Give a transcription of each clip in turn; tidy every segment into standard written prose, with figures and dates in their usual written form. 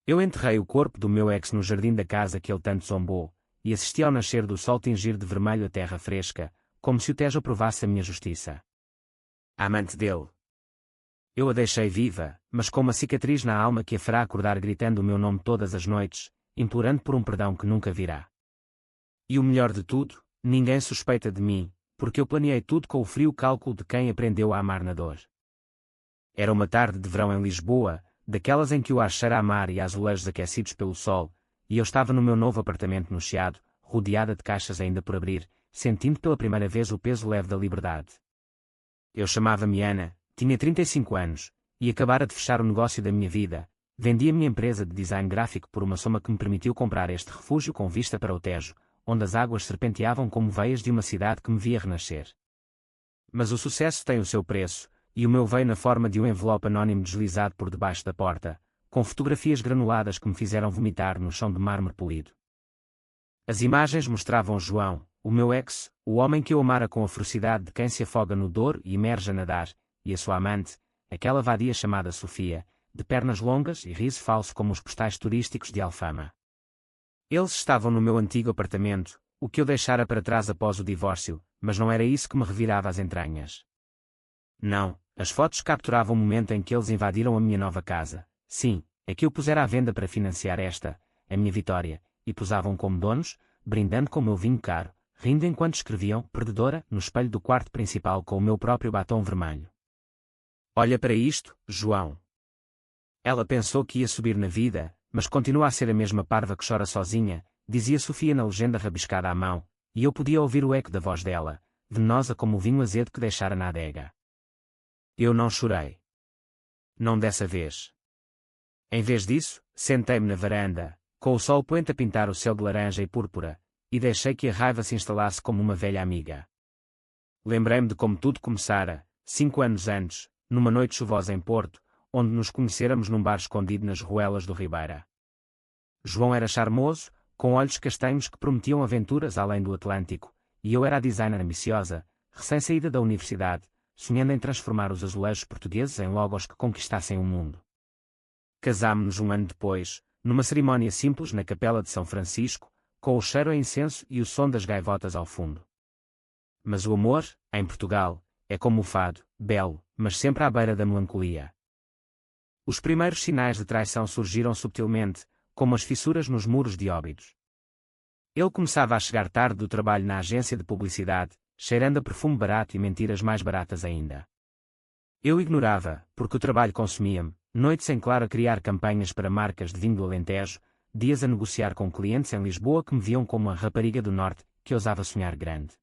Eu enterrei o corpo do meu ex no jardim da casa que ele tanto zombou, e assisti ao nascer do sol tingir de vermelho a terra fresca, como se o Tejo aprovasse a minha justiça. A amante dele. Eu a deixei viva, mas com uma cicatriz na alma que a fará acordar gritando o meu nome todas as noites, implorando por um perdão que nunca virá. E o melhor de tudo, ninguém suspeita de mim, porque eu planeei tudo com o frio cálculo de quem aprendeu a amar na dor. Era uma tarde de verão em Lisboa, daquelas em que o ar cheira a mar e a azulejos aquecidos pelo sol, e eu estava no meu novo apartamento no Chiado, rodeada de caixas ainda por abrir, sentindo pela primeira vez o peso leve da liberdade. Eu chamava-me Ana, tinha 35 anos, e acabara de fechar o negócio da minha vida. Vendi a minha empresa de design gráfico por uma soma que me permitiu comprar este refúgio com vista para o Tejo, onde as águas serpenteavam como veias de uma cidade que me via renascer. Mas o sucesso tem o seu preço, e o meu veio na forma de um envelope anónimo deslizado por debaixo da porta, com fotografias granuladas que me fizeram vomitar no chão de mármore polido. As imagens mostravam João, o meu ex, o homem que eu amara com a ferocidade de quem se afoga no Douro e emerge a nadar, e a sua amante, aquela vadia chamada Sofia, de pernas longas e riso falso como os postais turísticos de Alfama. Eles estavam no meu antigo apartamento, o que eu deixara para trás após o divórcio, mas não era isso que me revirava as entranhas. Não, as fotos capturavam o momento em que eles invadiram a minha nova casa. Sim, é que eu pusera à venda para financiar esta, a minha vitória, e posavam como donos, brindando com o meu vinho caro, rindo enquanto escreviam, perdedora, no espelho do quarto principal com o meu próprio batom vermelho. Olha para isto, João. Ela pensou que ia subir na vida, mas continua a ser a mesma parva que chora sozinha, dizia Sofia na legenda rabiscada à mão, e eu podia ouvir o eco da voz dela, venenosa como o vinho azedo que deixara na adega. Eu não chorei. Não dessa vez. Em vez disso, sentei-me na varanda, com o sol poente a pintar o céu de laranja e púrpura, e deixei que a raiva se instalasse como uma velha amiga. Lembrei-me de como tudo começara, 5 anos antes, numa noite chuvosa em Porto, onde nos conhecéramos num bar escondido nas ruelas do Ribeira. João era charmoso, com olhos castanhos que prometiam aventuras além do Atlântico, e eu era a designer ambiciosa, recém-saída da universidade, sonhando em transformar os azulejos portugueses em logos que conquistassem o mundo. Casámo-nos um ano depois, numa cerimónia simples na Capela de São Francisco, com o cheiro a incenso e o som das gaivotas ao fundo. Mas o amor, em Portugal, é como o fado, belo, mas sempre à beira da melancolia. Os primeiros sinais de traição surgiram subtilmente, como as fissuras nos muros de Óbidos. Ele começava a chegar tarde do trabalho na agência de publicidade, cheirando a perfume barato e mentiras mais baratas ainda. Eu ignorava, porque o trabalho consumia-me, noites em claro a criar campanhas para marcas de vinho do Alentejo, dias a negociar com clientes em Lisboa que me viam como uma rapariga do norte, que ousava sonhar grande.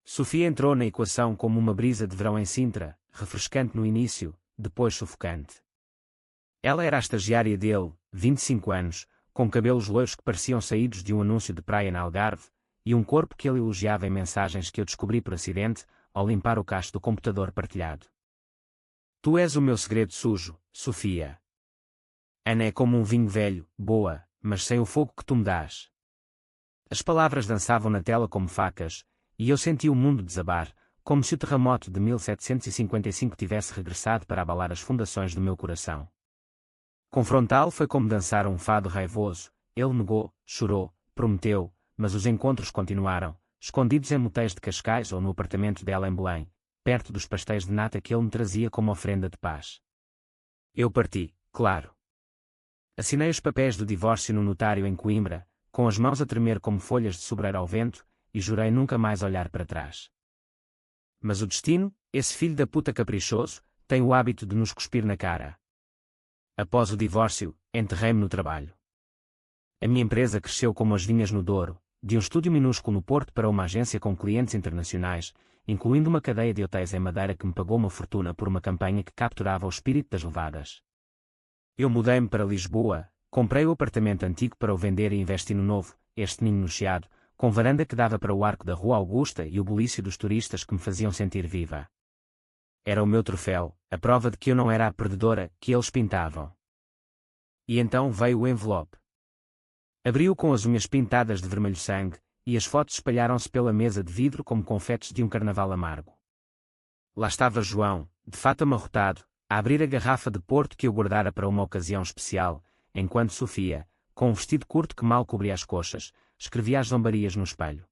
Sofia entrou na equação como uma brisa de verão em Sintra, refrescante no início, depois sufocante. Ela era a estagiária dele, 25 anos, com cabelos loiros que pareciam saídos de um anúncio de praia na Algarve, e um corpo que ele elogiava em mensagens que eu descobri por acidente, ao limpar o cacho do computador partilhado. Tu és o meu segredo sujo, Sofia. Ana é como um vinho velho, boa, mas sem o fogo que tu me dás. As palavras dançavam na tela como facas, e eu senti o mundo desabar, como se o terremoto de 1755 tivesse regressado para abalar as fundações do meu coração. Confrontá-lo foi como dançar um fado raivoso. Ele negou, chorou, prometeu, mas os encontros continuaram, escondidos em motéis de Cascais ou no apartamento dela em Belém, perto dos pastéis de nata que ele me trazia como oferenda de paz. Eu parti, claro. Assinei os papéis do divórcio no notário em Coimbra, com as mãos a tremer como folhas de sobreiro ao vento, e jurei nunca mais olhar para trás. Mas o destino, esse filho da puta caprichoso, tem o hábito de nos cuspir na cara. Após o divórcio, enterrei-me no trabalho. A minha empresa cresceu como as vinhas no Douro, de um estúdio minúsculo no Porto para uma agência com clientes internacionais, incluindo uma cadeia de hotéis em Madeira que me pagou uma fortuna por uma campanha que capturava o espírito das levadas. Eu mudei-me para Lisboa, comprei o apartamento antigo para o vender e investi no novo, este ninho no Chiado, com varanda que dava para o arco da Rua Augusta e o bulício dos turistas que me faziam sentir viva. Era o meu troféu, a prova de que eu não era a perdedora que eles pintavam. E então veio o envelope. Abri-o com as unhas pintadas de vermelho sangue, e as fotos espalharam-se pela mesa de vidro como confetes de um carnaval amargo. Lá estava João, de fato amarrotado, a abrir a garrafa de Porto que eu guardara para uma ocasião especial, enquanto Sofia, com um vestido curto que mal cobria as coxas, escrevia as zombarias no espelho.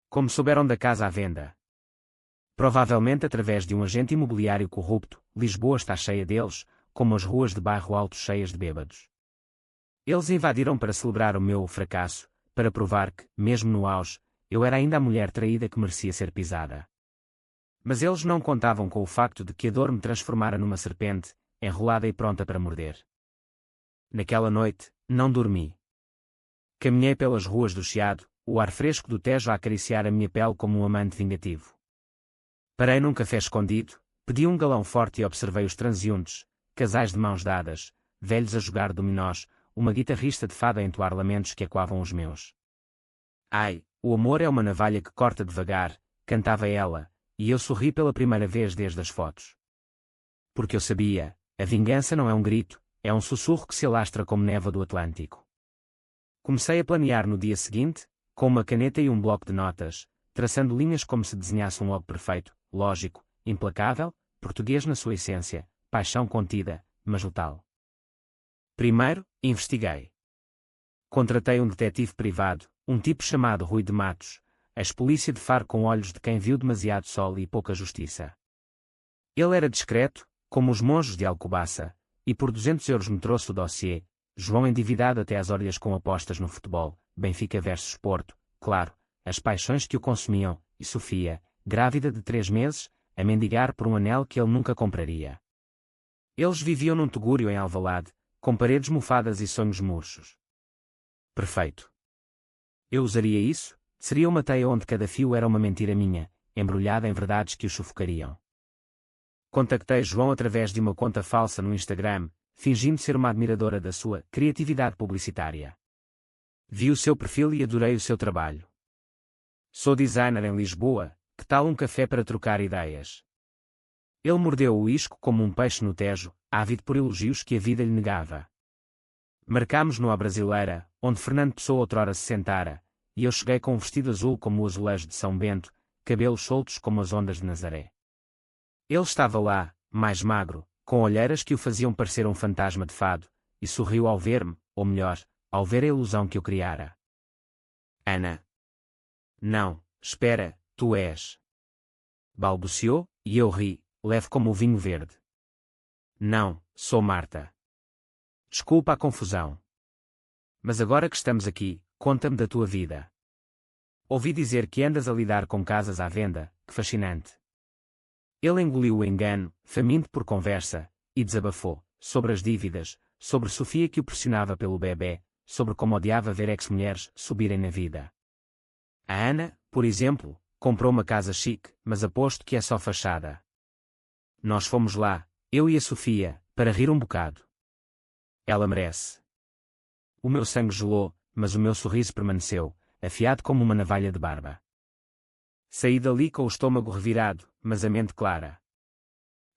Como souberam da casa à venda? Provavelmente através de um agente imobiliário corrupto. Lisboa está cheia deles, como as ruas de Bairro Alto cheias de bêbados. Eles invadiram para celebrar o meu fracasso, para provar que, mesmo no auge, eu era ainda a mulher traída que merecia ser pisada. Mas eles não contavam com o facto de que a dor me transformara numa serpente, enrolada e pronta para morder. Naquela noite, não dormi. Caminhei pelas ruas do Chiado, o ar fresco do Tejo a acariciar a minha pele como um amante vingativo. Parei num café escondido, pedi um galão forte e observei os transeuntes, casais de mãos dadas, velhos a jogar dominós, uma guitarrista de fado a entoar lamentos que ecoavam os meus. Ai, o amor é uma navalha que corta devagar, cantava ela, e eu sorri pela primeira vez desde as fotos. Porque eu sabia, a vingança não é um grito, é um sussurro que se alastra como névoa do Atlântico. Comecei a planear no dia seguinte, com uma caneta e um bloco de notas, traçando linhas como se desenhasse um logo perfeito, lógico, implacável, português na sua essência, paixão contida, mas letal. Primeiro, investiguei. Contratei um detetive privado, um tipo chamado Rui de Matos, ex-polícia de Faro com olhos de quem viu demasiado sol e pouca justiça. Ele era discreto, como os monjos de Alcobaça, e por 200 euros me trouxe o dossiê, João endividado até às orelhas com apostas no futebol, Benfica versus Porto, claro, as paixões que o consumiam, e Sofia, grávida de 3 meses, a mendigar por um anel que ele nunca compraria. Eles viviam num tugúrio em Alvalade, com paredes mofadas e sonhos murchos. Perfeito. Eu usaria isso, seria uma teia onde cada fio era uma mentira minha, embrulhada em verdades que o sufocariam. Contactei João através de uma conta falsa no Instagram, fingindo ser uma admiradora da sua criatividade publicitária. Vi o seu perfil e adorei o seu trabalho. Sou designer em Lisboa, que tal um café para trocar ideias? Ele mordeu o isco como um peixe no Tejo, ávido por elogios que a vida lhe negava. Marcámos no A Brasileira, onde Fernando Pessoa outrora se sentara, e eu cheguei com um vestido azul como o azulejo de São Bento, cabelos soltos como as ondas de Nazaré. Ele estava lá, mais magro, com olheiras que o faziam parecer um fantasma de fado, e sorriu ao ver-me, ou melhor, ao ver a ilusão que eu criara. Ana. Não, espera, tu és. Balbuciou, e eu ri, leve como o vinho verde. Não, sou Marta. Desculpa a confusão. Mas agora que estamos aqui, conta-me da tua vida. Ouvi dizer que andas a lidar com casas à venda, que fascinante. Ele engoliu o engano, faminto por conversa, e desabafou, sobre as dívidas, sobre Sofia que o pressionava pelo bebé, sobre como odiava ver ex-mulheres subirem na vida. A Ana, por exemplo, comprou uma casa chique, mas aposto que é só fachada. Nós fomos lá, eu e a Sofia, para rir um bocado. Ela merece. O meu sangue gelou, mas o meu sorriso permaneceu, afiado como uma navalha de barba. Saí dali com o estômago revirado, mas a mente clara.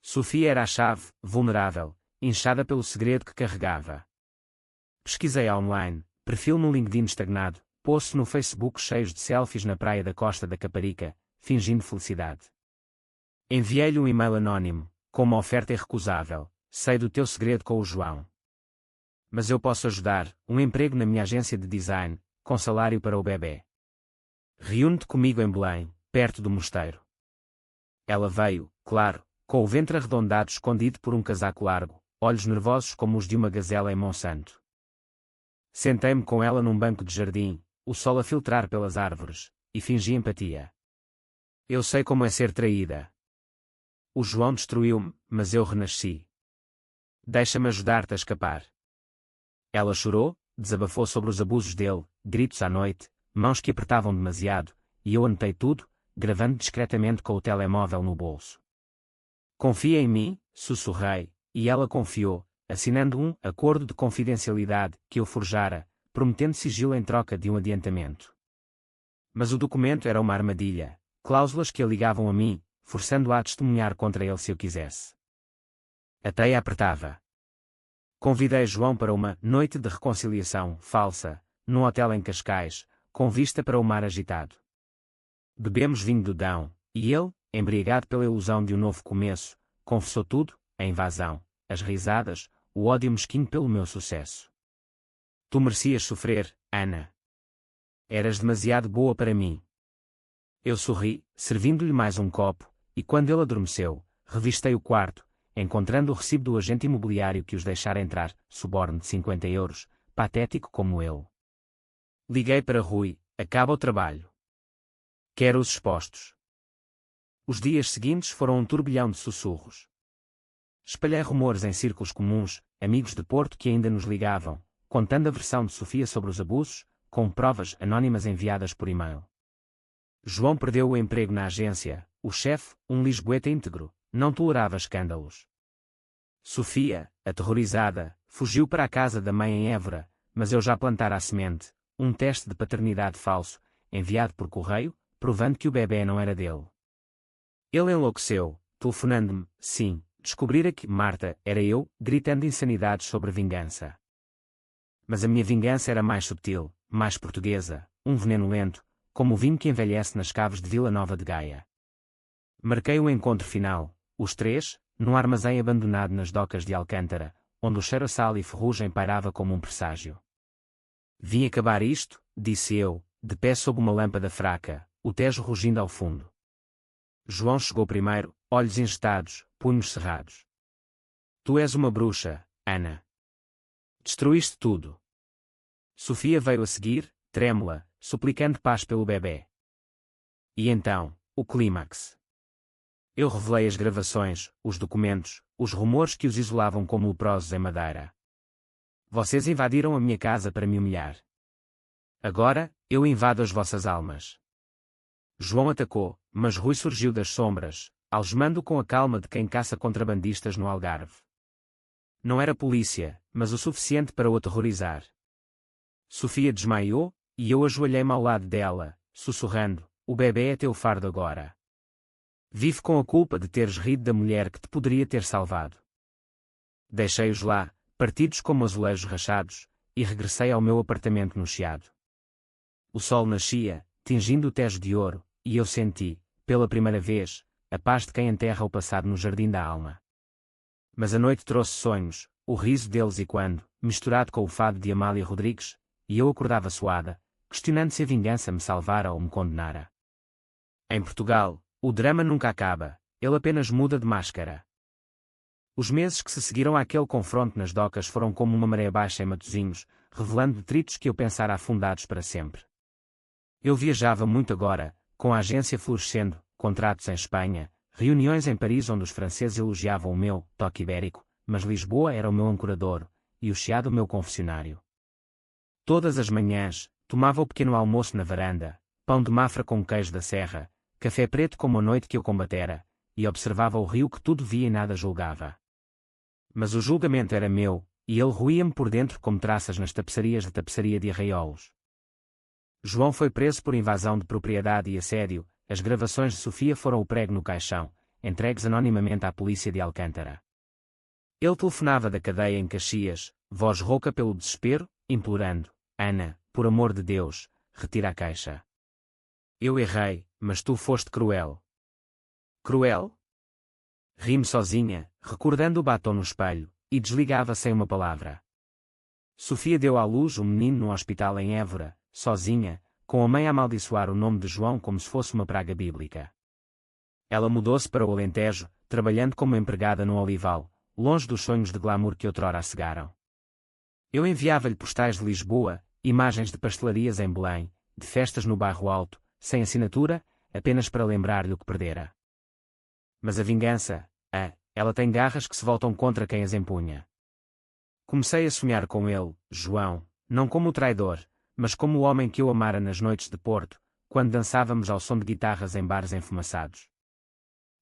Sofia era a chave, vulnerável, inchada pelo segredo que carregava. Pesquisei online, perfil no LinkedIn estagnado, post no Facebook cheios de selfies na praia da Costa da Caparica, fingindo felicidade. Enviei-lhe um e-mail anónimo, com uma oferta irrecusável, sei do teu segredo com o João. Mas eu posso ajudar, um emprego na minha agência de design, com salário para o bebê. Reúne-te comigo em Belém, perto do mosteiro. Ela veio, claro, com o ventre arredondado escondido por um casaco largo, olhos nervosos como os de uma gazela em Monsanto. Sentei-me com ela num banco de jardim, o sol a filtrar pelas árvores, e fingi empatia. Eu sei como é ser traída. O João destruiu-me, mas eu renasci. Deixa-me ajudar-te a escapar. Ela chorou, desabafou sobre os abusos dele, gritos à noite, mãos que apertavam demasiado, e eu anotei tudo, gravando discretamente com o telemóvel no bolso. Confia em mim, sussurrei, e ela confiou, assinando um acordo de confidencialidade que eu forjara, prometendo sigilo em troca de um adiantamento. Mas o documento era uma armadilha, cláusulas que a ligavam a mim, forçando-a a testemunhar contra ele se eu quisesse. A teia apertava. Convidei João para uma noite de reconciliação falsa, num hotel em Cascais, com vista para o mar agitado. Bebemos vinho do Dão, e ele, embriagado pela ilusão de um novo começo, confessou tudo, a invasão, as risadas, o ódio mesquinho pelo meu sucesso. Tu merecias sofrer, Ana. Eras demasiado boa para mim. Eu sorri, servindo-lhe mais um copo, e quando ele adormeceu, revistei o quarto, encontrando o recibo do agente imobiliário que os deixara entrar, suborno de 50 euros, patético como ele. Liguei para Rui, acaba o trabalho. Quero os expostos. Os dias seguintes foram um turbilhão de sussurros. Espalhei rumores em círculos comuns, amigos de Porto que ainda nos ligavam, contando a versão de Sofia sobre os abusos, com provas anônimas enviadas por e-mail. João perdeu o emprego na agência, o chefe, um lisboeta íntegro, não tolerava escândalos. Sofia, aterrorizada, fugiu para a casa da mãe em Évora, mas eu já plantara a semente, um teste de paternidade falso, enviado por correio, provando que o bebê não era dele. Ele enlouqueceu, telefonando-me, sim, descobrira que Marta era eu, gritando insanidades sobre vingança. Mas a minha vingança era mais subtil, mais portuguesa, um veneno lento, como o vinho que envelhece nas caves de Vila Nova de Gaia. Marquei o encontro final, os três, num armazém abandonado nas docas de Alcântara, onde o cheiro a sal e ferrugem pairava como um presságio. Vim acabar isto, disse eu, de pé sob uma lâmpada fraca, o Tejo rugindo ao fundo. João chegou primeiro, olhos ingestados, punhos cerrados. Tu és uma bruxa, Ana. Destruíste tudo. Sofia veio a seguir, trêmula, suplicando paz pelo bebê. E então, o clímax. Eu revelei as gravações, os documentos, os rumores que os isolavam como leprosos em Madeira. Vocês invadiram a minha casa para me humilhar. Agora, eu invado as vossas almas. João atacou, mas Rui surgiu das sombras, algemando com a calma de quem caça contrabandistas no Algarve. Não era polícia, mas o suficiente para o aterrorizar. Sofia desmaiou, e eu ajoelhei-me ao lado dela, sussurrando, o bebê é teu fardo agora. Vive com a culpa de teres rido da mulher que te poderia ter salvado. Deixei-os lá, partidos como azulejos rachados, e regressei ao meu apartamento no Chiado. O sol nascia, tingindo o Tejo de ouro, e eu senti, pela primeira vez, a paz de quem enterra o passado no jardim da alma. Mas a noite trouxe sonhos, o riso deles e quando, misturado com o fado de Amália Rodrigues, e eu acordava suada, questionando se a vingança me salvara ou me condenara. Em Portugal, o drama nunca acaba, ele apenas muda de máscara. Os meses que se seguiram àquele confronto nas docas foram como uma maré baixa em Matosinhos, revelando detritos que eu pensara afundados para sempre. Eu viajava muito agora, com a agência florescendo, contratos em Espanha, reuniões em Paris onde os franceses elogiavam o meu toque ibérico, mas Lisboa era o meu ancorador, e o Chiado o meu confessionário. Todas as manhãs, tomava o pequeno almoço na varanda, pão de mafra com queijo da serra, café preto como a noite que eu combatera, e observava o rio que tudo via e nada julgava. Mas o julgamento era meu, e ele roía-me por dentro como traças nas tapeçarias de tapeçaria de arraiolos. João foi preso por invasão de propriedade e assédio, as gravações de Sofia foram o prego no caixão, entregues anonimamente à polícia de Alcântara. Ele telefonava da cadeia em Caxias, voz rouca pelo desespero, implorando, Ana, por amor de Deus, retira a caixa. Eu errei, mas tu foste cruel. Cruel? Ri-me sozinha, recordando o batom no espelho, e desligava sem uma palavra. Sofia deu à luz um menino no hospital em Évora, sozinha, com a mãe a amaldiçoar o nome de João como se fosse uma praga bíblica. Ela mudou-se para o Alentejo, trabalhando como empregada no Olival, longe dos sonhos de glamour que outrora a cegaram. Eu enviava-lhe postais de Lisboa, imagens de pastelarias em Belém, de festas no Bairro Alto, sem assinatura, apenas para lembrar-lhe o que perdera. Mas a vingança, ela tem garras que se voltam contra quem as empunha. Comecei a sonhar com ele, João, não como o traidor, mas como o homem que eu amara nas noites de Porto, quando dançávamos ao som de guitarras em bares enfumaçados.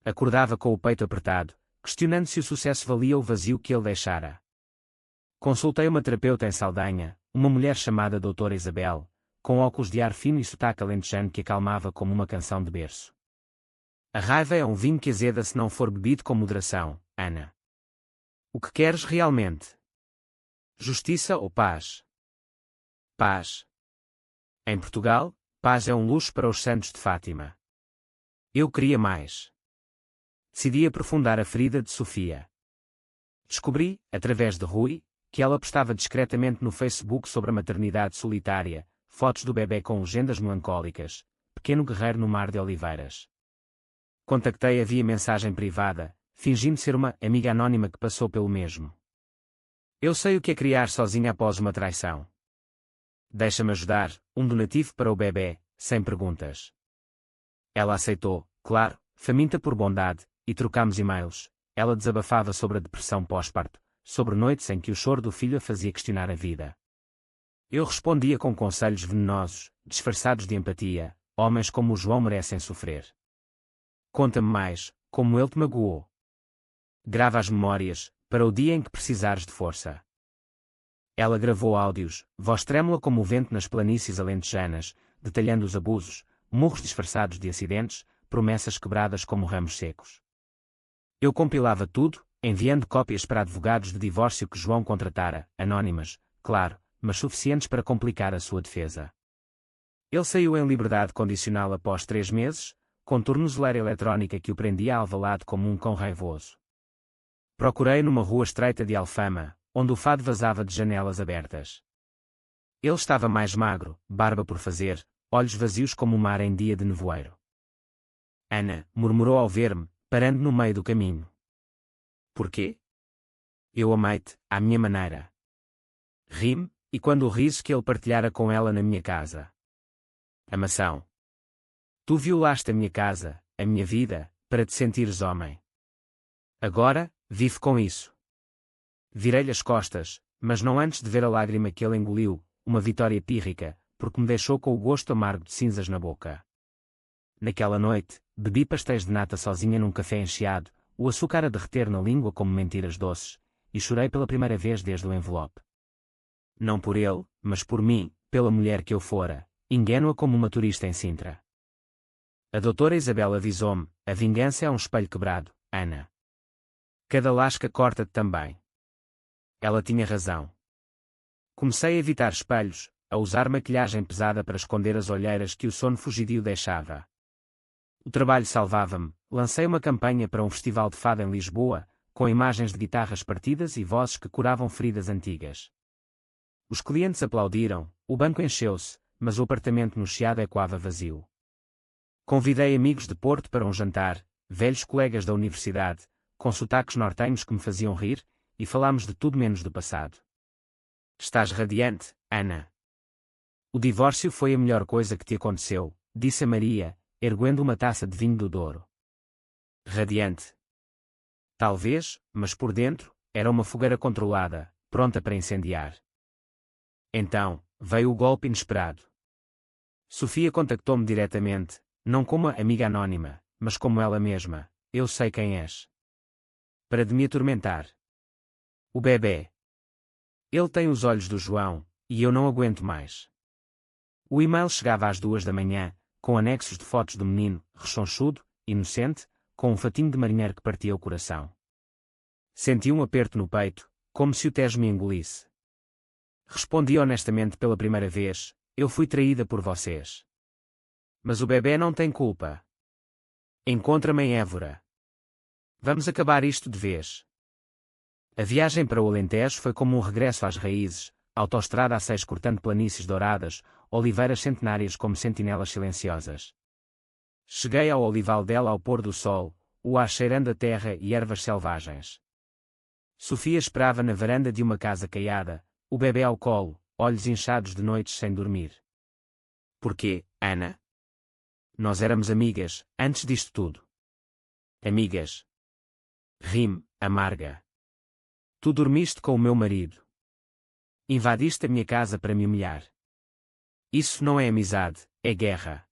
Acordava com o peito apertado, questionando se o sucesso valia o vazio que ele deixara. Consultei uma terapeuta em Saldanha, uma mulher chamada Doutora Isabel, com óculos de ar fino e sotaque alentejano que acalmava como uma canção de berço. A raiva é um vinho que azeda se não for bebido com moderação, Ana. O que queres realmente? Justiça ou paz? Paz. Em Portugal, paz é um luxo para os santos de Fátima. Eu queria mais. Decidi aprofundar a ferida de Sofia. Descobri, através de Rui, que ela postava discretamente no Facebook sobre a maternidade solitária, fotos do bebê com legendas melancólicas, pequeno guerreiro no mar de oliveiras. Contactei-a via mensagem privada, fingindo ser uma amiga anónima que passou pelo mesmo. Eu sei o que é criar sozinha após uma traição. Deixa-me ajudar, um donativo para o bebê, sem perguntas. Ela aceitou, claro, faminta por bondade, e trocámos e-mails. Ela desabafava sobre a depressão pós-parto, sobre noites em que o choro do filho a fazia questionar a vida. Eu respondia com conselhos venenosos, disfarçados de empatia: homens como o João merecem sofrer. Conta-me mais, como ele te magoou. Grava as memórias, para o dia em que precisares de força. Ela gravou áudios, voz trêmula como o vento nas planícies alentejanas, detalhando os abusos, murros disfarçados de acidentes, promessas quebradas como ramos secos. Eu compilava tudo, enviando cópias para advogados de divórcio que João contratara, anónimas, claro, mas suficientes para complicar a sua defesa. Ele saiu em liberdade condicional após 3 meses, com tornozeleira eletrónica que o prendia a Alvalade como um cão raivoso. Procurei numa rua estreita de Alfama, onde o fado vazava de janelas abertas. Ele estava mais magro, barba por fazer, olhos vazios como o mar em dia de nevoeiro. Ana, murmurou ao ver-me, parando no meio do caminho. Porquê? Eu amei-te, à minha maneira. Ri-me, e quando o riso que ele partilhara com ela na minha casa. Amação. Tu violaste a minha casa, a minha vida, para te sentires homem. Agora, vive com isso. Virei-lhe as costas, mas não antes de ver a lágrima que ele engoliu, uma vitória pírrica, porque me deixou com o gosto amargo de cinzas na boca. Naquela noite, bebi pastéis de nata sozinha num café encheado, o açúcar a derreter na língua como mentiras doces, e chorei pela primeira vez desde o envelope. Não por ele, mas por mim, pela mulher que eu fora, ingênua como uma turista em Sintra. A doutora Isabel avisou-me: a vingança é um espelho quebrado, Ana. Cada lasca corta-te também. Ela tinha razão. Comecei a evitar espelhos, a usar maquilhagem pesada para esconder as olheiras que o sono fugidio deixava. O trabalho salvava-me. Lancei uma campanha para um festival de fado em Lisboa, com imagens de guitarras partidas e vozes que curavam feridas antigas. Os clientes aplaudiram, o banco encheu-se, mas o apartamento no Chiado ecoava vazio. Convidei amigos de Porto para um jantar, velhos colegas da universidade, com sotaques nortenhos que me faziam rir, e falámos de tudo menos do passado. Estás radiante, Ana. O divórcio foi a melhor coisa que te aconteceu, disse a Maria, erguendo uma taça de vinho do Douro. Radiante. Talvez, mas por dentro, era uma fogueira controlada, pronta para incendiar. Então, veio o golpe inesperado. Sofia contactou-me diretamente, não como a amiga anónima, mas como ela mesma: eu sei quem és. Para de me atormentar. O bebê. Ele tem os olhos do João, e eu não aguento mais. O e-mail chegava às 2 da manhã, com anexos de fotos do menino, rechonchudo, inocente, com um fatinho de marinheiro que partia o coração. Senti um aperto no peito, como se o Tejo me engolisse. Respondi honestamente pela primeira vez: eu fui traída por vocês. Mas o bebê não tem culpa. Encontra-me em Évora. Vamos acabar isto de vez. A viagem para o Alentejo foi como um regresso às raízes, autoestrada a 6 cortando planícies douradas, oliveiras centenárias como sentinelas silenciosas. Cheguei ao olival dela ao pôr do sol, o ar cheirando a terra e ervas selvagens. Sofia esperava na varanda de uma casa caiada, o bebê ao colo, olhos inchados de noites sem dormir. Porquê, Ana? Nós éramos amigas, antes disto tudo. Amigas. Rime, amarga. Tu dormiste com o meu marido. Invadiste a minha casa para me humilhar. Isso não é amizade, é guerra.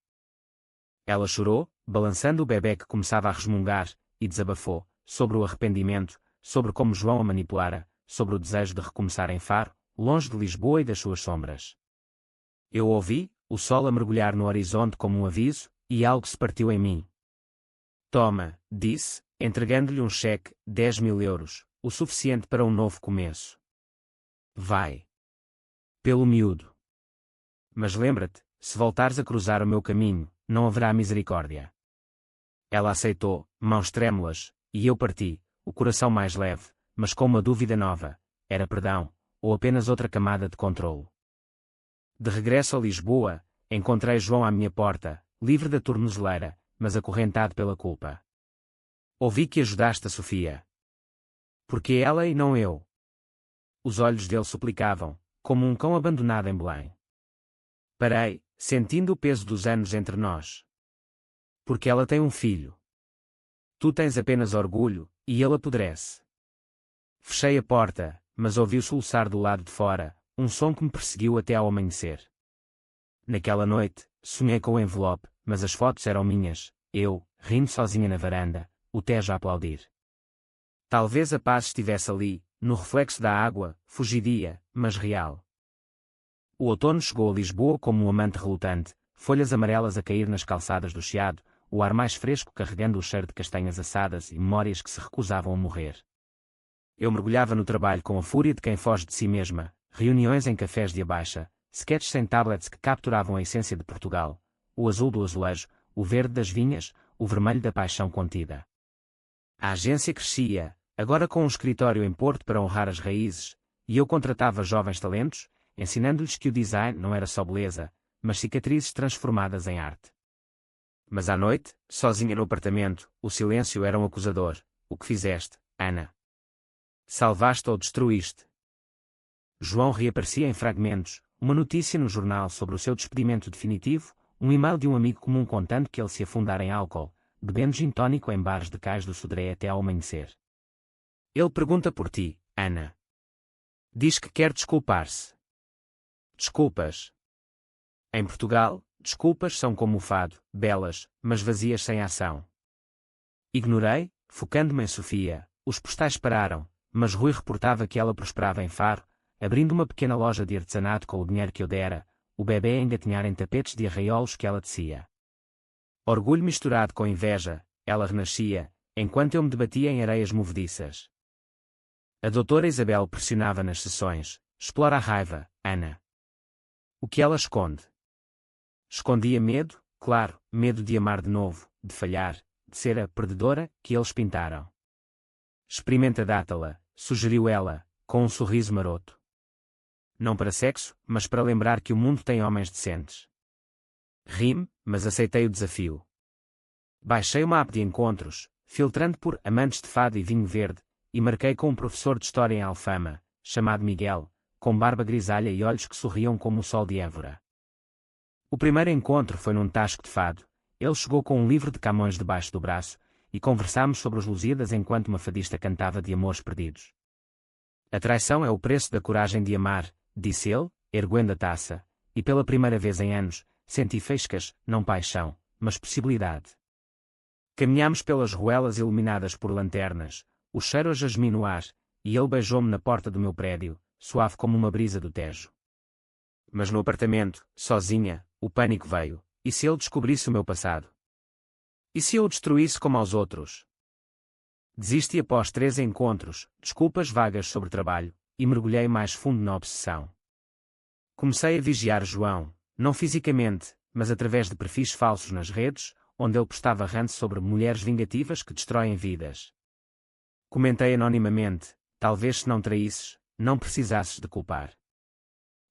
Ela chorou, balançando o bebê que começava a resmungar, e desabafou, sobre o arrependimento, sobre como João a manipulara, sobre o desejo de recomeçar em Faro, longe de Lisboa e das suas sombras. Eu ouvi, o sol a mergulhar no horizonte como um aviso, e algo se partiu em mim. Toma, disse, entregando-lhe um cheque, 10.000 euros, o suficiente para um novo começo. Vai. Pelo miúdo. Mas lembra-te, se voltares a cruzar o meu caminho, não haverá misericórdia. Ela aceitou, mãos trêmulas, e eu parti, o coração mais leve, mas com uma dúvida nova: era perdão, ou apenas outra camada de controlo. De regresso a Lisboa, encontrei João à minha porta, livre da tornozeleira, mas acorrentado pela culpa. Ouvi que ajudaste a Sofia. Porque ela e não eu? Os olhos dele suplicavam, como um cão abandonado em Belém. Parei, sentindo o peso dos anos entre nós. Porque ela tem um filho. Tu tens apenas orgulho, e ele apodrece. Fechei a porta, mas ouvi-o soluçar do lado de fora, um som que me perseguiu até ao amanhecer. Naquela noite, sonhei com o envelope, mas as fotos eram minhas, eu, rindo sozinha na varanda, o Tejo a aplaudir. Talvez a paz estivesse ali, no reflexo da água, fugidia, mas real. O outono chegou a Lisboa como um amante relutante, folhas amarelas a cair nas calçadas do Chiado, o ar mais fresco carregando o cheiro de castanhas assadas e memórias que se recusavam a morrer. Eu mergulhava no trabalho com a fúria de quem foge de si mesma, reuniões em cafés de abaixa, sketches sem tablets que capturavam a essência de Portugal, o azul do azulejo, o verde das vinhas, o vermelho da paixão contida. A agência crescia, agora com um escritório em Porto para honrar as raízes, e eu contratava jovens talentos, ensinando-lhes que o design não era só beleza, mas cicatrizes transformadas em arte. Mas à noite, sozinha no apartamento, o silêncio era um acusador. O que fizeste, Ana? Salvaste ou destruíste? João reaparecia em fragmentos, uma notícia no jornal sobre o seu despedimento definitivo, um e-mail de um amigo comum contando que ele se afundara em álcool, bebendo gin tónico em bares de Cais do Sodré até ao amanhecer. Ele pergunta por ti, Ana. Diz que quer desculpar-se. Desculpas. Em Portugal, desculpas são como o fado, belas, mas vazias sem ação. Ignorei, focando-me em Sofia, os postais pararam, mas Rui reportava que ela prosperava em Faro, abrindo uma pequena loja de artesanato com o dinheiro que eu dera, o bebê a engatinhar em tapetes de arraiolos que ela tecia. Orgulho misturado com inveja, ela renascia, enquanto eu me debatia em areias movediças. A doutora Isabel pressionava nas sessões, explora a raiva, Ana. O que ela esconde? Escondia medo, claro, medo de amar de novo, de falhar, de ser a perdedora que eles pintaram. Experimenta dátala, sugeriu ela, com um sorriso maroto. Não para sexo, mas para lembrar que o mundo tem homens decentes. Ri-me, mas aceitei o desafio. Baixei uma app de encontros, filtrando por amantes de fado e vinho verde, e marquei com um professor de história em Alfama, chamado Miguel, com barba grisalha e olhos que sorriam como o sol de Évora. O primeiro encontro foi num tasco de fado. Ele chegou com um livro de Camões debaixo do braço, e conversámos sobre os Lusíadas enquanto uma fadista cantava de amores perdidos. A traição é o preço da coragem de amar, disse ele, erguendo a taça, e pela primeira vez em anos, senti faíscas, não paixão, mas possibilidade. Caminhámos pelas ruelas iluminadas por lanternas, o cheiro a jasmim no ar, e ele beijou-me na porta do meu prédio, suave como uma brisa do Tejo. Mas no apartamento, sozinha, o pânico veio. E se ele descobrisse o meu passado? E se eu o destruísse como aos outros? Desisti após 3 encontros, desculpas vagas sobre trabalho, e mergulhei mais fundo na obsessão. Comecei a vigiar João, não fisicamente, mas através de perfis falsos nas redes, onde ele postava rants sobre mulheres vingativas que destroem vidas. Comentei anonimamente, talvez se não traísses, não precisasses de culpar.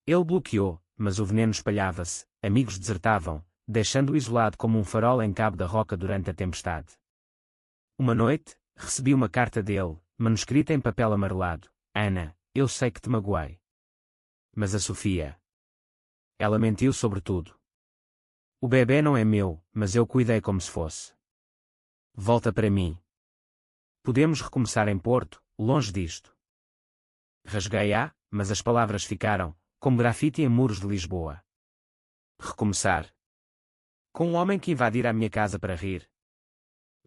Ele bloqueou, mas o veneno espalhava-se, amigos desertavam, deixando-o isolado como um farol em Cabo da Roca durante a tempestade. Uma noite, recebi uma carta dele, manuscrita em papel amarelado. Ana, eu sei que te magoei. Mas a Sofia. Ela mentiu sobre tudo. O bebê não é meu, mas eu cuidei como se fosse. Volta para mim. Podemos recomeçar em Porto, longe disto. Rasguei-a, mas as palavras ficaram, como grafite em muros de Lisboa. Recomeçar. Com um homem que invadira a minha casa para rir.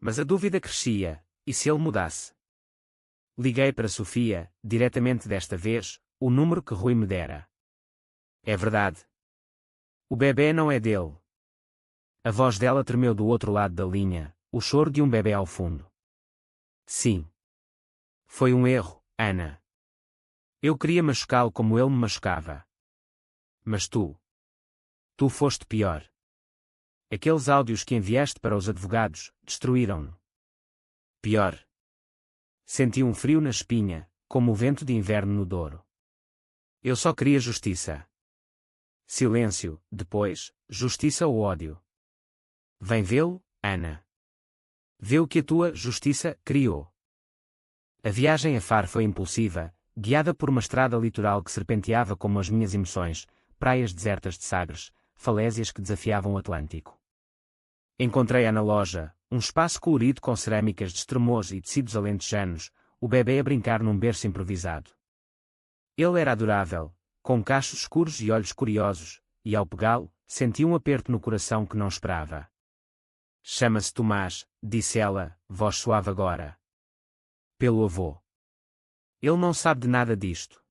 Mas a dúvida crescia, e se ele mudasse? Liguei para Sofia, diretamente desta vez, o número que Rui me dera. É verdade. O bebê não é dele. A voz dela tremeu do outro lado da linha, o choro de um bebê ao fundo. Sim. Foi um erro, Ana. Eu queria machucá-lo como ele me machucava. Mas tu. Tu foste pior. Aqueles áudios que enviaste para os advogados, destruíram-no. Pior. Senti um frio na espinha, como o vento de inverno no Douro. Eu só queria justiça. Silêncio, depois, justiça ou ódio? Vem vê-lo, Ana. Vê o que a tua justiça criou. A viagem a Faro foi impulsiva, guiada por uma estrada litoral que serpenteava como as minhas emoções, praias desertas de Sagres, falésias que desafiavam o Atlântico. Encontrei-a na loja, um espaço colorido com cerâmicas de Estremoz e tecidos alentejanos, o bebê a brincar num berço improvisado. Ele era adorável, com cachos escuros e olhos curiosos, e ao pegá-lo, senti um aperto no coração que não esperava. Chama-se Tomás, disse ela, voz suave agora. Pelo avô. Ele não sabe de nada disto.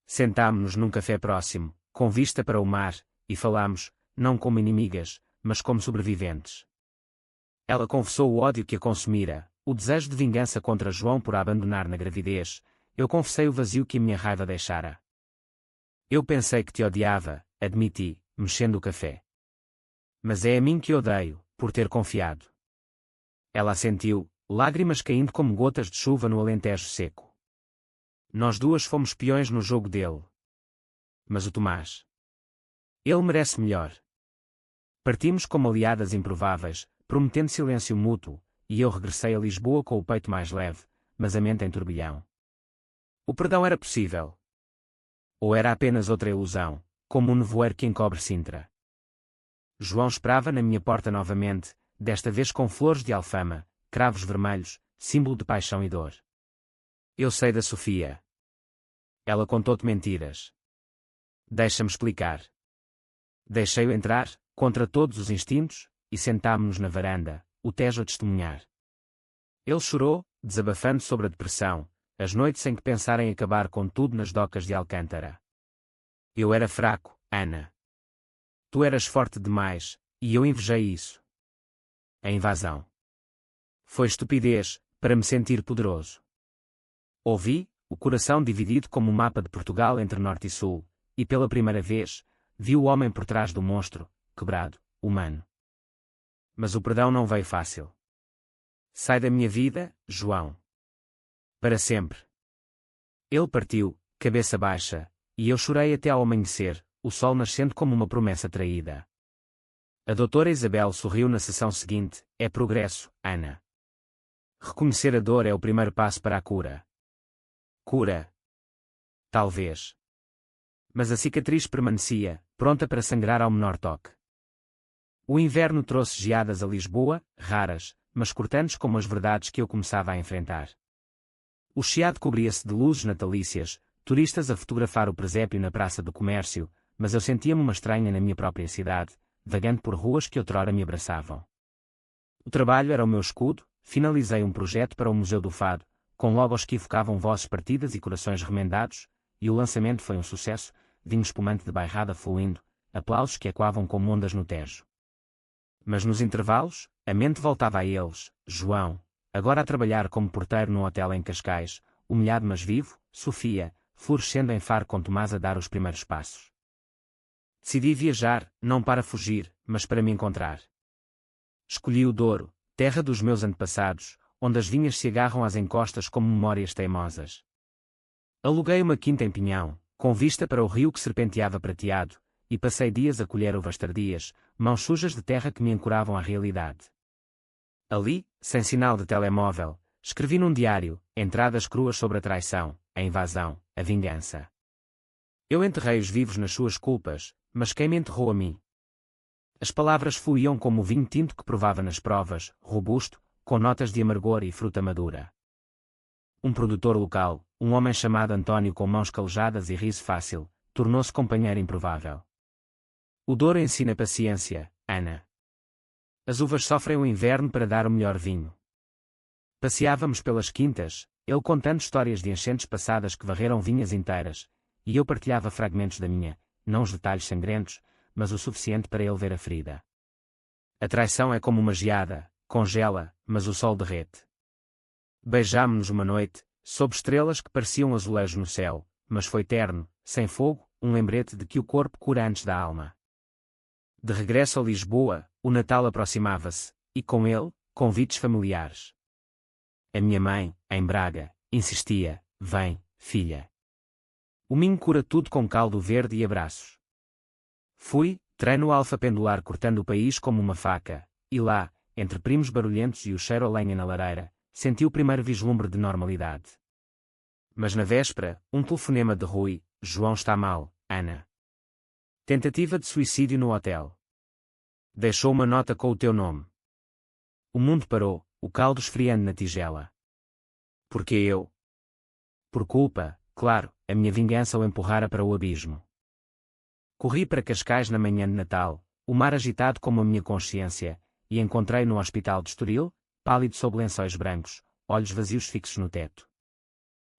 Sentámo-nos num café próximo, com vista para o mar, e falámos, não como inimigas, mas como sobreviventes. Ela confessou o ódio que a consumira, o desejo de vingança contra João por a abandonar na gravidez. Eu confessei o vazio que a minha raiva deixara. Eu pensei que te odiava, admiti, mexendo o café. Mas é a mim que odeio, por ter confiado. Ela assentiu, lágrimas caindo como gotas de chuva no Alentejo seco. Nós duas fomos peões no jogo dele. Mas o Tomás. Ele merece melhor. Partimos como aliadas improváveis, prometendo silêncio mútuo, e eu regressei a Lisboa com o peito mais leve, mas a mente em turbilhão. O perdão era possível. Ou era apenas outra ilusão, como um nevoeiro que encobre Sintra. João esperava na minha porta novamente, desta vez com flores de alfama, cravos vermelhos, símbolo de paixão e dor. Eu sei da Sofia. Ela contou-te mentiras. Deixa-me explicar. Deixei-o entrar, contra todos os instintos, e sentámo-nos na varanda, o Tejo a testemunhar. Ele chorou, desabafando sobre a depressão, as noites em que pensara em acabar com tudo nas docas de Alcântara. Eu era fraco, Ana. Tu eras forte demais, e eu invejei isso. A invasão. Foi estupidez, para me sentir poderoso. Ouvi, o coração dividido como o mapa de Portugal entre norte e sul, e pela primeira vez, vi o homem por trás do monstro, quebrado, humano. Mas o perdão não veio fácil. Sai da minha vida, João. Para sempre. Ele partiu, cabeça baixa, e eu chorei até ao amanhecer, o sol nascendo como uma promessa traída. A doutora Isabel sorriu na sessão seguinte, é progresso, Ana. Reconhecer a dor é o primeiro passo para a cura. Cura? Talvez. Mas a cicatriz permanecia, pronta para sangrar ao menor toque. O inverno trouxe geadas a Lisboa, raras, mas cortantes como as verdades que eu começava a enfrentar. O chiado cobria-se de luzes natalícias, turistas a fotografar o presépio na Praça do Comércio, mas eu sentia-me uma estranha na minha própria cidade, vagando por ruas que outrora me abraçavam. O trabalho era o meu escudo, finalizei um projeto para o Museu do Fado, com logos que evocavam vozes partidas e corações remendados, e o lançamento foi um sucesso, vinho espumante de bairrada fluindo, aplausos que ecoavam como ondas no Tejo. Mas nos intervalos, a mente voltava a eles, João, agora a trabalhar como porteiro num hotel em Cascais, humilhado mas vivo, Sofia, florescendo em Faro com Tomás a dar os primeiros passos. Decidi viajar, não para fugir, mas para me encontrar. Escolhi o Douro, terra dos meus antepassados, onde as vinhas se agarram às encostas como memórias teimosas. Aluguei uma quinta em Pinhão, com vista para o rio que serpenteava prateado, e passei dias a colher uvas tardias, mãos sujas de terra que me ancoravam à realidade. Ali, sem sinal de telemóvel, escrevi num diário, entradas cruas sobre a traição, a invasão, a vingança. Eu enterrei os vivos nas suas culpas, mas quem me enterrou a mim? As palavras fluíam como o vinho tinto que provava nas provas, robusto, com notas de amargor e fruta madura. Um produtor local, um homem chamado António com mãos calejadas e riso fácil, tornou-se companheiro improvável. O Douro ensina paciência, Ana. As uvas sofrem o inverno para dar o melhor vinho. Passeávamos pelas quintas, ele contando histórias de enchentes passadas que varreram vinhas inteiras, e eu partilhava fragmentos da minha, não os detalhes sangrentos, mas o suficiente para ele ver a ferida. A traição é como uma geada, congela, mas o sol derrete. Beijámo-nos uma noite, sob estrelas que pareciam azulejos no céu, mas foi terno, sem fogo, um lembrete de que o corpo cura antes da alma. De regresso a Lisboa, o Natal aproximava-se, e com ele, convites familiares. A minha mãe, em Braga, insistia, vem, filha. O Minho cura tudo com caldo verde e abraços. Fui, treino alfa pendular cortando o país como uma faca, e lá, entre primos barulhentos e o cheiro a lenha na lareira, senti o primeiro vislumbre de normalidade. Mas na véspera, um telefonema de Rui: João está mal, Ana. Tentativa de suicídio no hotel. Deixou uma nota com o teu nome. O mundo parou, o caldo esfriando na tigela. Porque eu? Por culpa, claro, a minha vingança o empurrara para o abismo. Corri para Cascais na manhã de Natal, o mar agitado como a minha consciência, e encontrei no hospital de Estoril, pálido sob lençóis brancos, olhos vazios fixos no teto.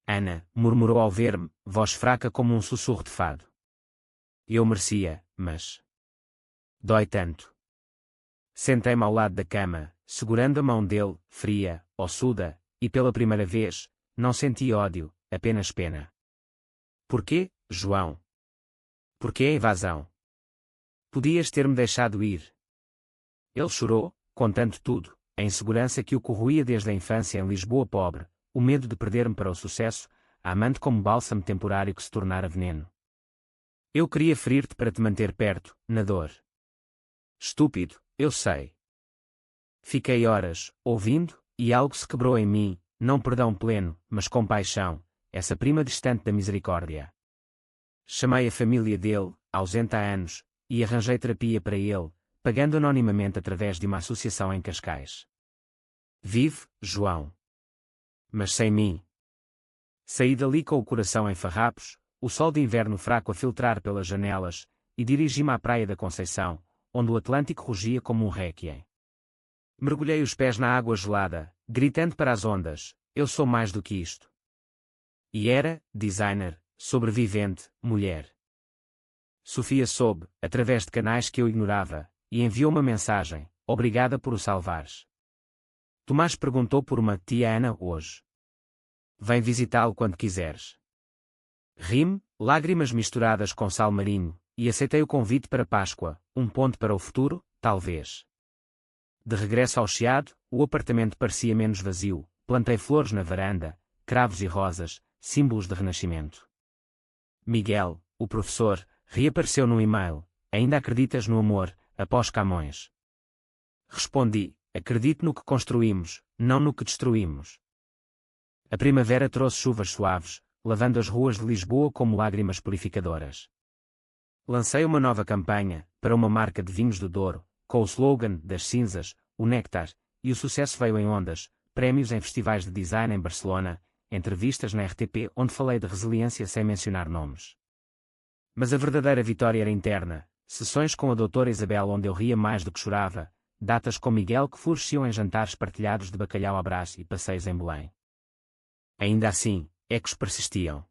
Ana, murmurou ao ver-me, voz fraca como um sussurro de fado. Eu merecia, mas... dói tanto. Sentei-me ao lado da cama, segurando a mão dele, fria, ossuda, e pela primeira vez, não senti ódio, apenas pena. Porquê, João? Porquê a evasão? Podias ter-me deixado ir. Ele chorou, contando tudo, a insegurança que o corroía desde a infância em Lisboa pobre, o medo de perder-me para o sucesso, a amante como bálsamo temporário que se tornara veneno. Eu queria ferir-te para te manter perto, na dor. Estúpido, eu sei. Fiquei horas, ouvindo, e algo se quebrou em mim, não perdão pleno, mas compaixão, essa prima distante da misericórdia. Chamei a família dele, ausente há anos, e arranjei terapia para ele, pagando anonimamente através de uma associação em Cascais. Vive, João. Mas sem mim. Saí dali com o coração em farrapos, o sol de inverno fraco a filtrar pelas janelas, e dirigi-me à praia da Conceição, onde o Atlântico rugia como um réquiem. Mergulhei os pés na água gelada, gritando para as ondas, eu sou mais do que isto. E era, designer, sobrevivente, mulher. Sofia soube, através de canais que eu ignorava, e enviou uma mensagem, obrigada por o salvares. Tomás perguntou por uma tia Ana hoje. Vem visitá-lo quando quiseres. Ri-me, lágrimas misturadas com sal marinho, e aceitei o convite para Páscoa, um ponto para o futuro, talvez. De regresso ao Chiado, o apartamento parecia menos vazio, plantei flores na varanda, cravos e rosas, símbolos de renascimento. Miguel, o professor, reapareceu num e-mail. Ainda acreditas no amor, após Camões? Respondi, acredito no que construímos, não no que destruímos. A primavera trouxe chuvas suaves, lavando as ruas de Lisboa como lágrimas purificadoras. Lancei uma nova campanha, para uma marca de vinhos do Douro, com o slogan das cinzas, o néctar, e o sucesso veio em ondas, prémios em festivais de design em Barcelona, entrevistas na RTP onde falei de resiliência sem mencionar nomes. Mas a verdadeira vitória era interna, sessões com a doutora Isabel onde eu ria mais do que chorava, datas com Miguel que floresciam em jantares partilhados de bacalhau à Brás e passeios em Belém. Ainda assim, ecos persistiam.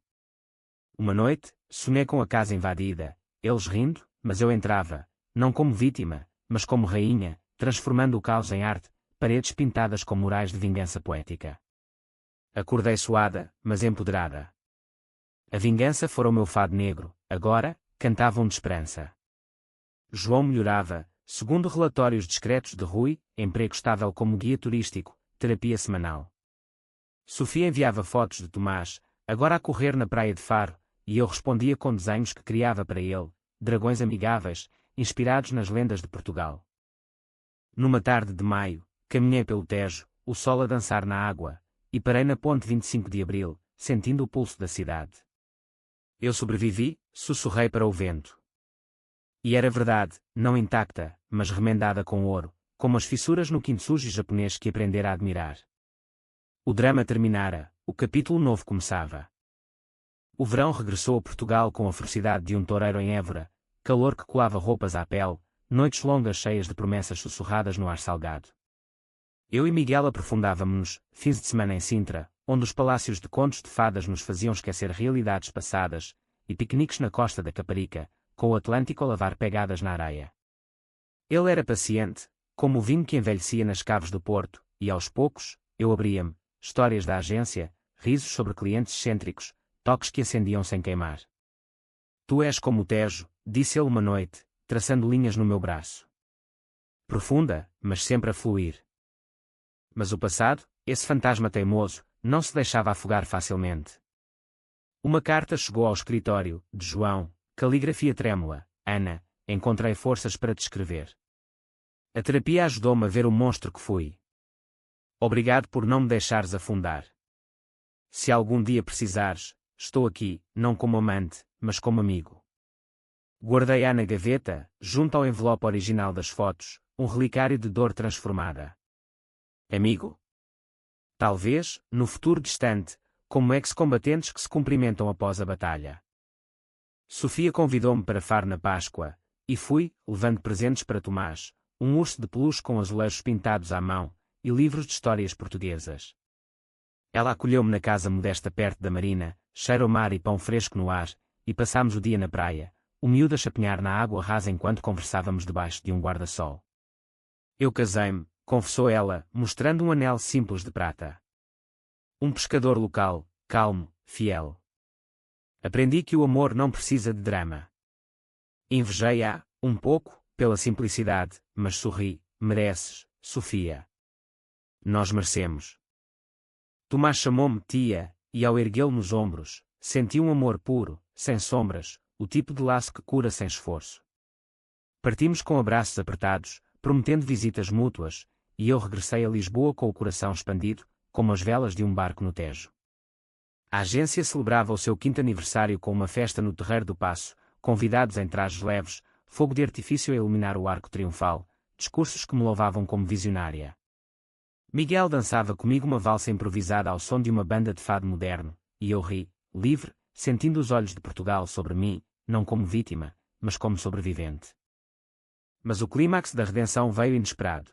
Uma noite, sonhei com a casa invadida, eles rindo, mas eu entrava, não como vítima, mas como rainha, transformando o caos em arte, paredes pintadas com murais de vingança poética. Acordei suada, mas empoderada. A vingança fora o meu fado negro, agora, cantavam de esperança. João melhorava, segundo relatórios discretos de Rui, emprego estável como guia turístico, terapia semanal. Sofia enviava fotos de Tomás, agora a correr na praia de Faro, e eu respondia com desenhos que criava para ele, dragões amigáveis, inspirados nas lendas de Portugal. Numa tarde de maio, caminhei pelo Tejo, o sol a dançar na água, e parei na ponte 25 de Abril, sentindo o pulso da cidade. Eu sobrevivi, sussurrei para o vento. E era verdade, não intacta, mas remendada com ouro, como as fissuras no kintsugi japonês que aprendera a admirar. O drama terminara, o capítulo novo começava. O verão regressou a Portugal com a ferocidade de um toureiro em Évora, calor que colava roupas à pele, noites longas cheias de promessas sussurradas no ar salgado. Eu e Miguel aprofundávamos-nos, fins de semana em Sintra, onde os palácios de contos de fadas nos faziam esquecer realidades passadas, e piqueniques na costa da Caparica, com o Atlântico a lavar pegadas na areia. Ele era paciente, como o vinho que envelhecia nas caves do Porto, e aos poucos, eu abria-me, histórias da agência, risos sobre clientes excêntricos, toques que acendiam sem queimar. Tu és como o Tejo, disse ele uma noite, traçando linhas no meu braço. Profunda, mas sempre a fluir. Mas o passado, esse fantasma teimoso, não se deixava afogar facilmente. Uma carta chegou ao escritório, de João, caligrafia trêmula. Ana, encontrei forças para te escrever. A terapia ajudou-me a ver o monstro que fui. Obrigado por não me deixares afundar. Se algum dia precisares, estou aqui, não como amante, mas como amigo. Guardei-a na gaveta, junto ao envelope original das fotos, um relicário de dor transformada. Amigo? Talvez, no futuro distante, como ex-combatentes que se cumprimentam após a batalha. Sofia convidou-me para Faro na Páscoa, e fui, levando presentes para Tomás, um urso de peluche com azulejos pintados à mão, e livros de histórias portuguesas. Ela acolheu-me na casa modesta perto da marina, cheiro ao mar e pão fresco no ar, e passámos o dia na praia, o miúdo a chapinhar na água rasa enquanto conversávamos debaixo de um guarda-sol. Eu casei-me, confessou ela, mostrando um anel simples de prata. Um pescador local, calmo, fiel. Aprendi que o amor não precisa de drama. Invejei-a, um pouco, pela simplicidade, mas sorri. Mereces, Sofia. Nós merecemos. Tomás chamou-me tia, e ao erguê-lo nos ombros, senti um amor puro, sem sombras, o tipo de laço que cura sem esforço. Partimos com abraços apertados, prometendo visitas mútuas, e eu regressei a Lisboa com o coração expandido, como as velas de um barco no Tejo. A agência celebrava o seu 5º aniversário com uma festa no Terreiro do Paço, convidados em trajes leves, fogo de artifício a iluminar o arco triunfal, discursos que me louvavam como visionária. Miguel dançava comigo uma valsa improvisada ao som de uma banda de fado moderno, e eu ri, livre, sentindo os olhos de Portugal sobre mim, não como vítima, mas como sobrevivente. Mas o clímax da redenção veio inesperado.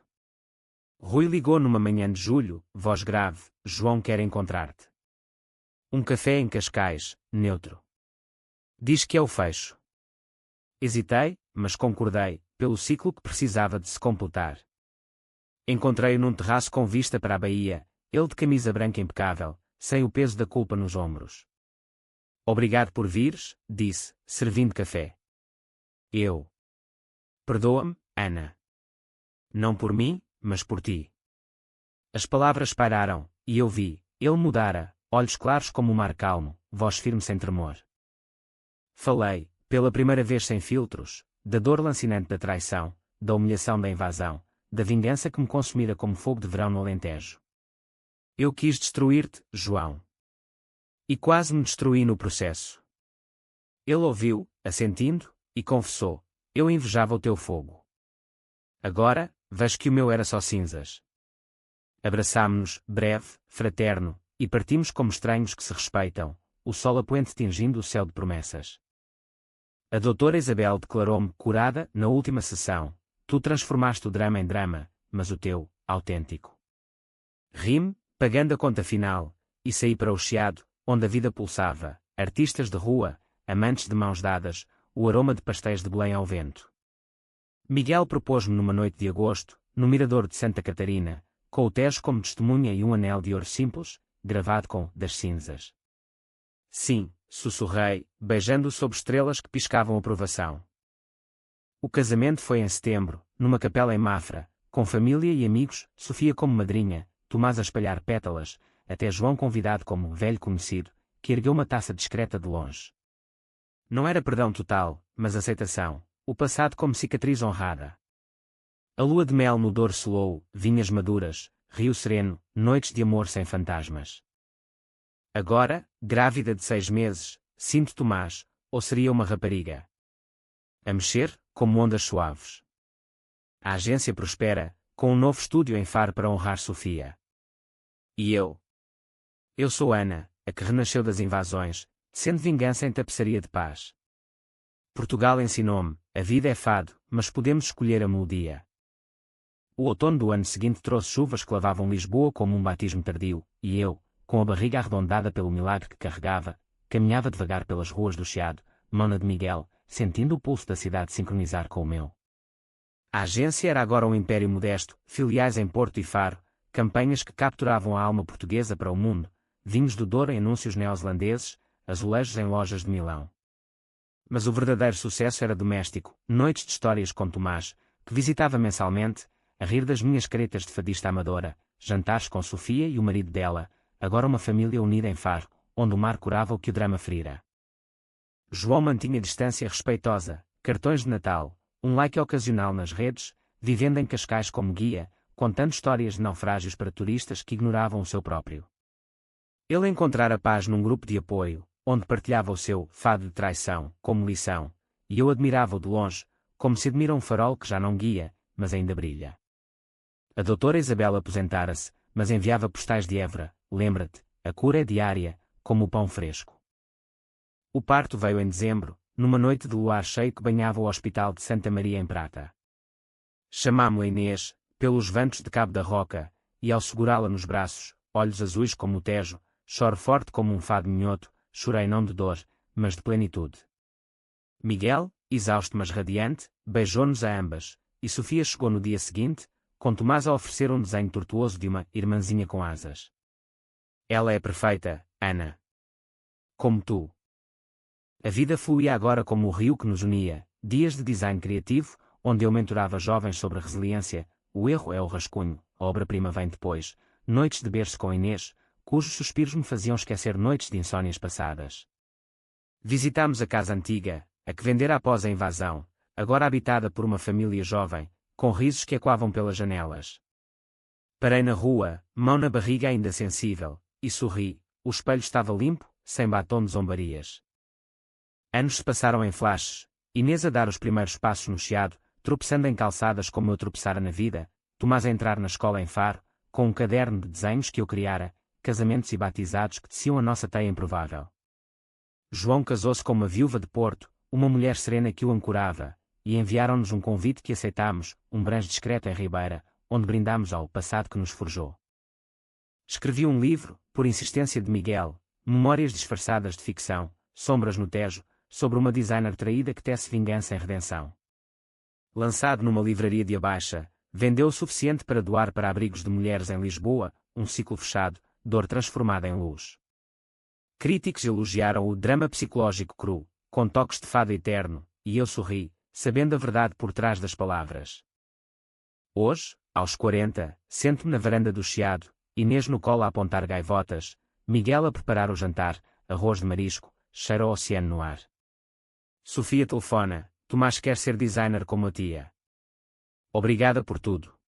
Rui ligou numa manhã de julho, voz grave: João quer encontrar-te. Um café em Cascais, neutro. Diz que é o fecho. Hesitei, mas concordei, pelo ciclo que precisava de se completar. Encontrei-o num terraço com vista para a baía, ele de camisa branca impecável, sem o peso da culpa nos ombros. Obrigado por vires, disse, servindo café. Eu. Perdoa-me, Ana. Não por mim, mas por ti. As palavras pairaram, e eu vi, ele mudara, olhos claros como o mar calmo, voz firme sem tremor. Falei, pela primeira vez sem filtros, da dor lancinante da traição, da humilhação da invasão, da vingança que me consumira como fogo de verão no Alentejo. Eu quis destruir-te, João. E quase me destruí no processo. Ele ouviu, assentindo, e confessou: eu invejava o teu fogo. Agora, vejo que o meu era só cinzas. Abraçámo-nos, breve, fraterno, e partimos como estranhos que se respeitam, o sol a poente tingindo o céu de promessas. A doutora Isabel declarou-me curada na última sessão: tu transformaste o drama em drama, mas o teu, autêntico. Ri-me, pagando a conta final, e saí para o Chiado, onde a vida pulsava, artistas de rua, amantes de mãos dadas, o aroma de pastéis de Belém ao vento. Miguel propôs-me numa noite de agosto, no mirador de Santa Catarina, com o Tejo como testemunha e um anel de ouro simples, gravado com das cinzas. Sim, sussurrei, beijando-o sob estrelas que piscavam aprovação. O casamento foi em setembro, numa capela em Mafra, com família e amigos, Sofia como madrinha, Tomás a espalhar pétalas, até João convidado como velho conhecido, que ergueu uma taça discreta de longe. Não era perdão total, mas aceitação, o passado como cicatriz honrada. A lua de mel no Douro selou, vinhas maduras, rio sereno, noites de amor sem fantasmas. Agora, grávida de 6 meses, sinto Tomás, ou seria uma rapariga? A mexer, como ondas suaves. A agência prospera, com um novo estúdio em Faro para honrar Sofia. E eu? Eu sou Ana, a que renasceu das invasões, sendo vingança em tapeçaria de paz. Portugal ensinou-me, a vida é fado, mas podemos escolher a melodia. O outono do ano seguinte trouxe chuvas que lavavam Lisboa como um batismo tardio, e eu, com a barriga arredondada pelo milagre que carregava, caminhava devagar pelas ruas do Chiado, Mona de Miguel, sentindo o pulso da cidade sincronizar com o meu. A agência era agora um império modesto, filiais em Porto e Faro, campanhas que capturavam a alma portuguesa para o mundo, vinhos do Douro em anúncios neozelandeses, azulejos em lojas de Milão. Mas o verdadeiro sucesso era doméstico, noites de histórias com Tomás, que visitava mensalmente, a rir das minhas caretas de fadista amadora, jantares com Sofia e o marido dela, agora uma família unida em Faro, onde o mar curava o que o drama ferira. João mantinha distância respeitosa, cartões de Natal, um like ocasional nas redes, vivendo em Cascais como guia, contando histórias de naufrágios para turistas que ignoravam o seu próprio. Ele encontrara paz num grupo de apoio, onde partilhava o seu fado de traição, como lição, e eu admirava-o de longe, como se admira um farol que já não guia, mas ainda brilha. A doutora Isabel aposentara-se, mas enviava postais de Évora, lembra-te, a cura é diária, como o pão fresco. O parto veio em dezembro, numa noite de luar cheio que banhava o Hospital de Santa Maria em Prata. Chamámo-la Inês, pelos ventos de Cabo da Roca, e ao segurá-la nos braços, olhos azuis como o Tejo, choro forte como um fado minhoto, chorei não de dor, mas de plenitude. Miguel, exausto mas radiante, beijou-nos a ambas, e Sofia chegou no dia seguinte, com Tomás a oferecer um desenho tortuoso de uma irmãzinha com asas. Ela é perfeita, Ana. Como tu. A vida fluía agora como o rio que nos unia, dias de design criativo, onde eu mentorava jovens sobre a resiliência, o erro é o rascunho, a obra-prima vem depois, noites de berço com Inês, cujos suspiros me faziam esquecer noites de insónias passadas. Visitámos a casa antiga, a que vendera após a invasão, agora habitada por uma família jovem, com risos que ecoavam pelas janelas. Parei na rua, mão na barriga ainda sensível, e sorri, o espelho estava limpo, sem batom de zombarias. Anos se passaram em flashes, Inês a dar os primeiros passos no chiado, tropeçando em calçadas como eu tropeçara na vida, Tomás a entrar na escola em Faro, com um caderno de desenhos que eu criara, casamentos e batizados que teciam a nossa teia improvável. João casou-se com uma viúva de Porto, uma mulher serena que o ancorava, e enviaram-nos um convite que aceitámos, um branche discreto em Ribeira, onde brindámos ao passado que nos forjou. Escrevi um livro, por insistência de Miguel, memórias disfarçadas de ficção, sombras no Tejo, sobre uma designer traída que tece vingança em redenção. Lançado numa livraria de Abaixa, vendeu o suficiente para doar para abrigos de mulheres em Lisboa, um ciclo fechado, dor transformada em luz. Críticos elogiaram o drama psicológico cru, com toques de fado eterno, e eu sorri, sabendo a verdade por trás das palavras. Hoje, aos 40, sento-me na varanda do chiado, Inês no colo a apontar gaivotas, Miguel a preparar o jantar, arroz de marisco, cheiro ao oceano no ar. Sofia telefona, Tomás quer ser designer como a tia. Obrigada por tudo.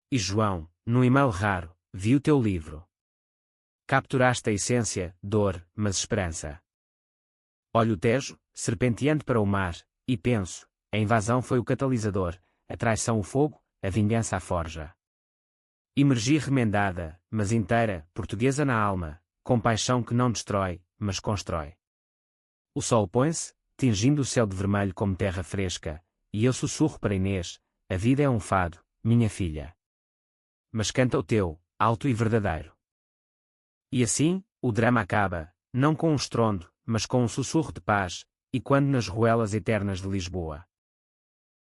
E João, num e-mail raro, vi o teu livro. Capturaste a essência, dor, mas esperança. Olho o Tejo, serpenteante para o mar, e penso, a invasão foi o catalisador, a traição o fogo, a vingança a forja. Emergi remendada, mas inteira, portuguesa na alma, com paixão que não destrói, mas constrói. O sol põe-se, tingindo o céu de vermelho como terra fresca, e eu sussurro para Inês, a vida é um fado, minha filha. Mas canta o teu, alto e verdadeiro. E assim, o drama acaba, não com um estrondo, mas com um sussurro de paz, e quando nas ruelas eternas de Lisboa.